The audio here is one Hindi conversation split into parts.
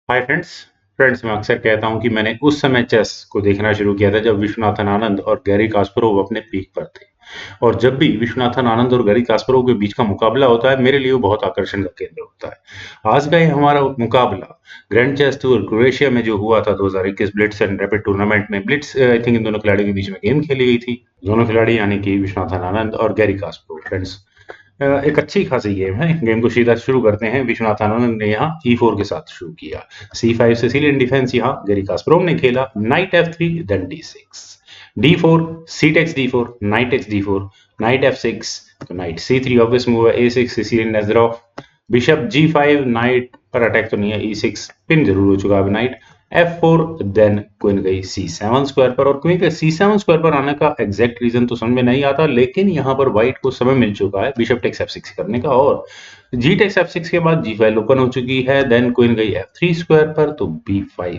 Hi friends. मैं अक्सर कहता हूं कि मैंने उस समय चेस को देखना शुरू किया था जब विश्वनाथन आनंद और गैरी कास्परोव अपने पीक पर थे। और जब भी विश्वनाथन आनंद और गैरी कास्परोव के बीच का मुकाबला होता है, मेरे लिए वो बहुत आकर्षण का केंद्र होता है। आज का ये हमारा मुकाबला ग्रैंड चेस टूर क्रोएशिया में जो हुआ था 2021 ब्लिट्स एंड रैपिड टूर्नामेंट में। ब्लिट्स आई थिंक इन दोनों खिलाड़ियों के बीच में गेम खेली गई थी। दोनों खिलाड़ी यानी कि विश्वनाथन आनंद और गैरी कास्परोव। फ्रेंड्स, एक अच्छी खासी गेम है। गेम को सीधा शुरू करते हैं। विश्वनाथ आनंद ने यहाँ E4 के साथ शुरू किया। C5 सिसिलियन डिफेंस यहाँ गैरी कास्परोव ने खेला। Knight F3 then D6, D4, C takes D4, knight takes D4, knight F6, तो नाइट C3 ऑब्वियस मूव है। A6 Sicilian Najdorf, bishop G5, knight पर अटैक तो नहीं है। E6 पिन जरूर हो चुका है नाइट। F4 देन क्वीन गई C7 स्क्वायर पर, और क्वीन के C7 स्क्वायर पर आने का एग्जैक्ट रीजन तो समझ में नहीं आता, लेकिन यहाँ पर व्हाइट को समय मिल चुका है बिशप टेक्स F6 करने का। और G टेक्स F6 के बाद G फाइल ओपन हो चुकी है। देन क्वीन गई F3 स्क्वायर पर, तो B5,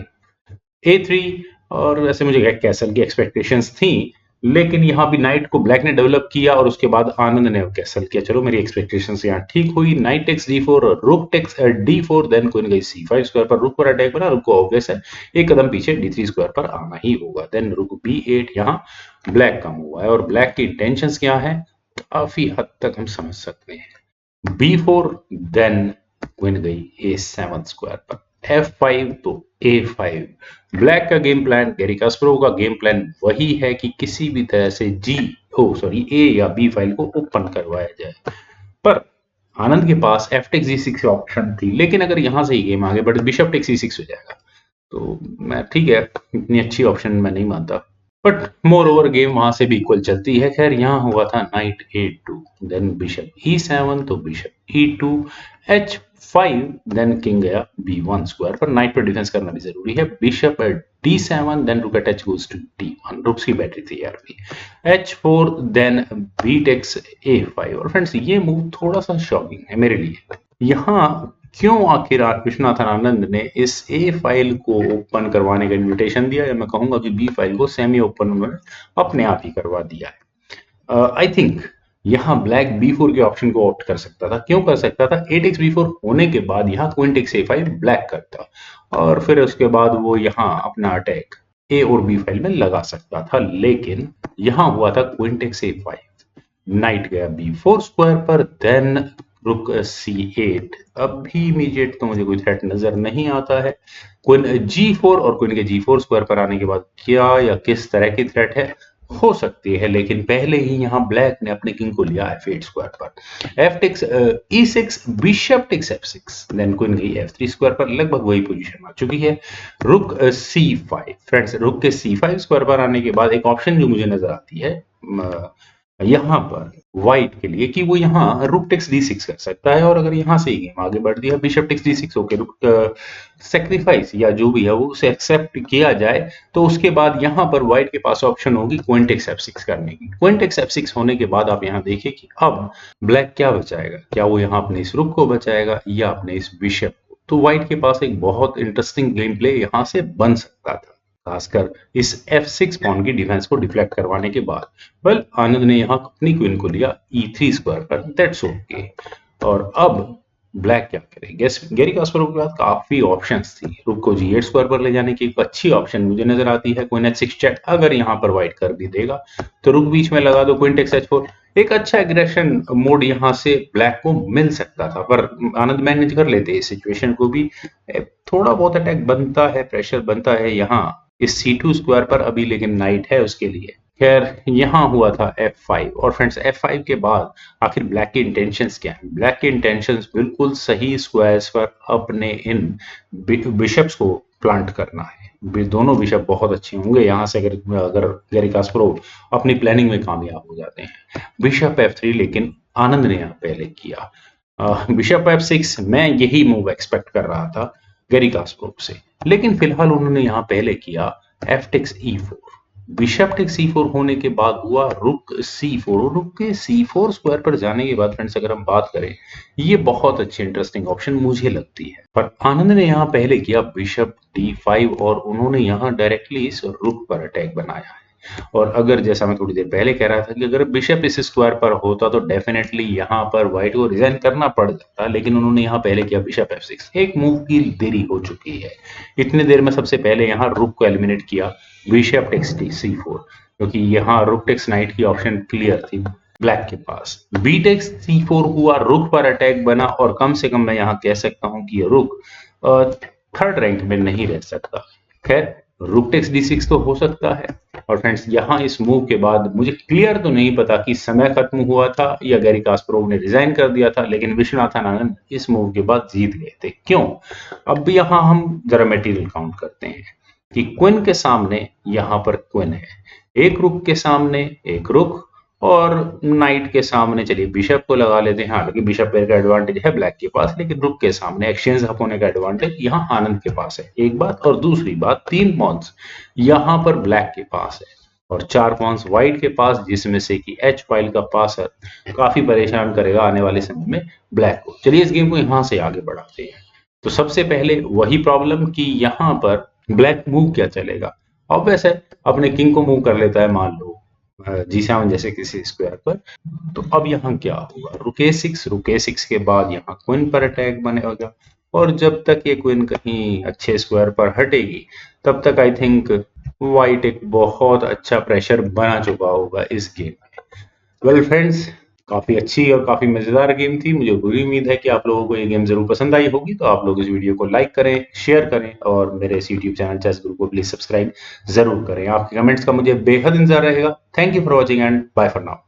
A3। और वैसे मुझे कैसल की एक्सपेक्टेशंस थी, लेकिन यहाँ भी नाइट को ब्लैक ने डेवलप किया और उसके बाद आनंद ने कैसल किया। चलो, मेरी एक्सपेक्टेशंस यहाँ ठीक हुई। नाइट टेक्स D4 और rook takes D4, then queen गई C5 स्क्वायर पर। रुक पर अटैक बना, रुक को ऑब्वियस है एक कदम पीछे D3 स्क्वायर पर आना ही होगा। देन रुक B8, यहाँ ब्लैक का हुआ है। और ब्लैक की इंटेंशंस क्या है काफी हद तक हम समझ सकते हैं। B4, देन क्वीन गई A7 स्क्वायर पर। F5 तो A5। ब्लैक का गेम प्लान, गैरी कास्परोव का गेम प्लान वही है कि किसी भी तरह से A या B फाइल को ओपन करवाया जाए। पर आनंद के पास F टेक्स G6 ऑप्शन थी, लेकिन अगर यहां से ही गेम आगे बढ़े बिशप टेक्स C6 हो जाएगा। तो मैं ठीक है, इतनी अच्छी ऑप्शन मैं नहीं मानता, बट मोर ओवर गेम वहां से भी इक्वल चलती है। खैर, यहाँ हुआ था night A2, then bishop E7, तो bishop E2, H5, then king गया B1 स्क्वायर पर। नाइट पर डिफेंस करना भी जरूरी है। Bishop D7, then rook at H goes to D1। Rooks की बैटरी थी यार भी। H4, then B takes A5। और फ्रेंड्स, ये मूव थोड़ा सा शॉकिंग है मेरे लिए। यहाँ क्यों आखिर विश्वनाथन आनंद ने इस ए फाइल को ओपन करवाने का इनविटेशन दिया, या मैं कहूंगा कि बी फाइल को सेमी ओपन उन्होंने अपने आप ही करवा दिया है। आई थिंक यहाँ ब्लैक B4 के ऑप्शन को ऑप्ट कर सकता था। क्यों कर सकता था? A टेक्स B4 होने के बाद यहाँ क्वीन टेक्स A5 ब्लैक करता, और फिर उसके बाद वो यहाँ अपना अटैक A और B फाइल में लगा सकता था। लेकिन यहाँ हुआ था क्वीन टेक्स A5, नाइट गया B4 स्क्वायर पर, देन रुक C8। अभी इमीडिएट तो मुझे कोई थ्रेट नजर नहीं आता है। क्वीन G4 और क्वीन के G4 स्क्वायर पर आने के बाद क्या या किस तरह की थ्रेट है हो सकती है, लेकिन पहले ही यहाँ ब्लैक ने अपने किंग को लिया F8 स्क्वायर पर। F takes E6, bishop takes F6, then queen गई F3 स्क्वायर पर। लगभग वही पोजीशन आ चुकी है। रुक C5। फ्रेंड्स, रुक के C5 स्क्वायर पर आने के बाद एक ऑप्शन जो मुझे नजर आती है यहाँ पर व्हाइट के लिए, कि वो यहाँ रुक टेक्स D6 कर सकता है। और अगर यहाँ से ही गेम आगे बढ़ दिया, बिशप टेक्स D6 होके रुक सेक्रीफाइस या जो भी है वो उसे एक्सेप्ट किया जाए, तो उसके बाद यहाँ पर व्हाइट के पास ऑप्शन होगी क्वीन टेक्स F6 करने की। क्वीन टेक्स F6 होने के बाद आप यहाँ देखिए कि अब ब्लैक क्या बचाएगा। क्या वो यहाँ अपने इस रुक को बचाएगा या अपने इस बिशप को? तो व्हाइट के पास एक बहुत इंटरेस्टिंग गेम प्ले यहाँ से बन सकता था, खासकर इस F6 पॉन की डिफेंस को डिफ्लेक्ट करवाने के बाद। वेल, आनंद ने यहाँ अपनी क्वीन को लिया E3 स्क्वायर पर। That's okay. और अब ब्लैक क्या करे? गैरी कास्परोव के पास काफी ऑप्शंस थी। रुक को G8 स्क्वायर पर ले जाने की एक अच्छी ऑप्शन मुझे नजर आती है। क्वीन H6 चेक, अगर यहाँ पर व्हाइट कर भी देगा तो रुक बीच में लगा दो, क्वीन टेक्स H4। एक अच्छा एग्रेशन मोड यहाँ से ब्लैक को मिल सकता था, पर आनंद मैनेज कर लेते इस सिचुएशन को भी। थोड़ा बहुत अटैक बनता है, प्रेशर बनता है यहाँ इस C2 स्क्वायर पर अभी, लेकिन नाइट है उसके लिए। खैर, यहाँ हुआ था F5। और फ्रेंड्स, F5 के बाद आखिर ब्लैक के इंटेंशंस क्या हैं? ब्लैक के इंटेंशंस बिल्कुल सही स्क्वायर्स पर अपने इन बिशप्स को प्लांट करना है। दोनों बिशप बहुत अच्छे होंगे यहाँ से, अगर गैरी कास्परोव अपनी प्लानिंग में कामयाब हो जाते हैं। बिशप F3, लेकिन आनंद ने यहाँ पहले किया बिशप F6। मैं यही मूव एक्सपेक्ट कर रहा था गैरी कास्परोव से, लेकिन फिलहाल उन्होंने यहाँ पहले किया F takes E4। Bishop takes C4 होने के बाद हुआ रुक C4, और रुक के C4 स्क्वायर पर जाने के बाद फ्रेंड्स, अगर हम बात करें, ये बहुत अच्छी इंटरेस्टिंग ऑप्शन मुझे लगती है। पर आनंद ने यहाँ पहले किया बिशप D5, और उन्होंने यहाँ डायरेक्टली इस रुक पर अटैक बनाया है। और अगर जैसा मैं थोड़ी देर पहले कह रहा था कि अगर बिशप इस स्क्वायर पर होता तो डेफिनेटली यहाँ पर व्हाइट को रिजाइन करना पड़ जाता, लेकिन उन्होंने यहाँ पहले किया बिशप f6। एक मूव की देरी हो चुकी है। इतने देर में सबसे पहले यहाँ रुक को एलिमिनेट किया, बिशप टेक्स c4, क्योंकि यहाँ रुक टेक्स नाइट की ऑप्शन क्लियर थी ब्लैक के पास। बी टेक्स c4 हुआ, रुक पर अटैक बना, और कम से कम मैं यहाँ कह सकता हूँ कि ये रुक थर्ड रैंक में नहीं रह सकता। खैर, रुक टेक्स d6 तो हो सकता है। और फ्रेंड्स, यहाँ इस मूव के बाद मुझे क्लियर तो नहीं पता कि समय खत्म हुआ था या गैरी कास्परोव ने रिजाइन कर दिया था, लेकिन विश्वनाथन आनंद इस मूव के बाद जीत गए थे। क्यों? अब यहाँ हम जरा मटेरियल काउंट करते हैं कि क्वीन के सामने यहाँ पर क्वीन है, एक रुक के सामने एक रुक, और नाइट के सामने चलिए बिशप को लगा लेते हैं। हालांकि बिशप पेयर का एडवांटेज है ब्लैक के पास, लेकिन रुक के सामने एक्सचेंज होने का एडवांटेज यहाँ आनंद के पास है, एक बात। और दूसरी बात, 3 पॉन्स यहाँ पर ब्लैक के पास है और 4 पॉन्स व्हाइट के पास, जिसमें से कि एच फाइल का पास काफी परेशान करेगा आने वाले समय में ब्लैक को। चलिए इस गेम को यहाँ से आगे बढ़ाते हैं। तो सबसे पहले वही प्रॉब्लम कि यहाँ पर ब्लैक मूव क्या चलेगा। ऑब्वियस है, अपने किंग को मूव कर लेता है, मान लो G7 जैसे किसी स्क्वायर पर। तो अब यहाँ क्या होगा, रुक A6 के बाद यहाँ क्वीन पर अटैक बनेगा, और जब तक ये क्वीन कहीं अच्छे स्क्वायर पर हटेगी तब तक आई थिंक व्हाइट एक बहुत अच्छा प्रेशर बना चुका होगा इस गेम में। वेल फ्रेंड्स, काफी अच्छी और काफी मजेदार गेम थी। मुझे पूरी उम्मीद है कि आप लोगों को ये गेम जरूर पसंद आई होगी। तो आप लोग इस वीडियो को लाइक करें, शेयर करें, और मेरे इस यूट्यूब चैनल चेस गुरु को प्लीज सब्सक्राइब जरूर करें। आपके कमेंट्स का मुझे बेहद इंतजार रहेगा। Thank you for watching and bye for now.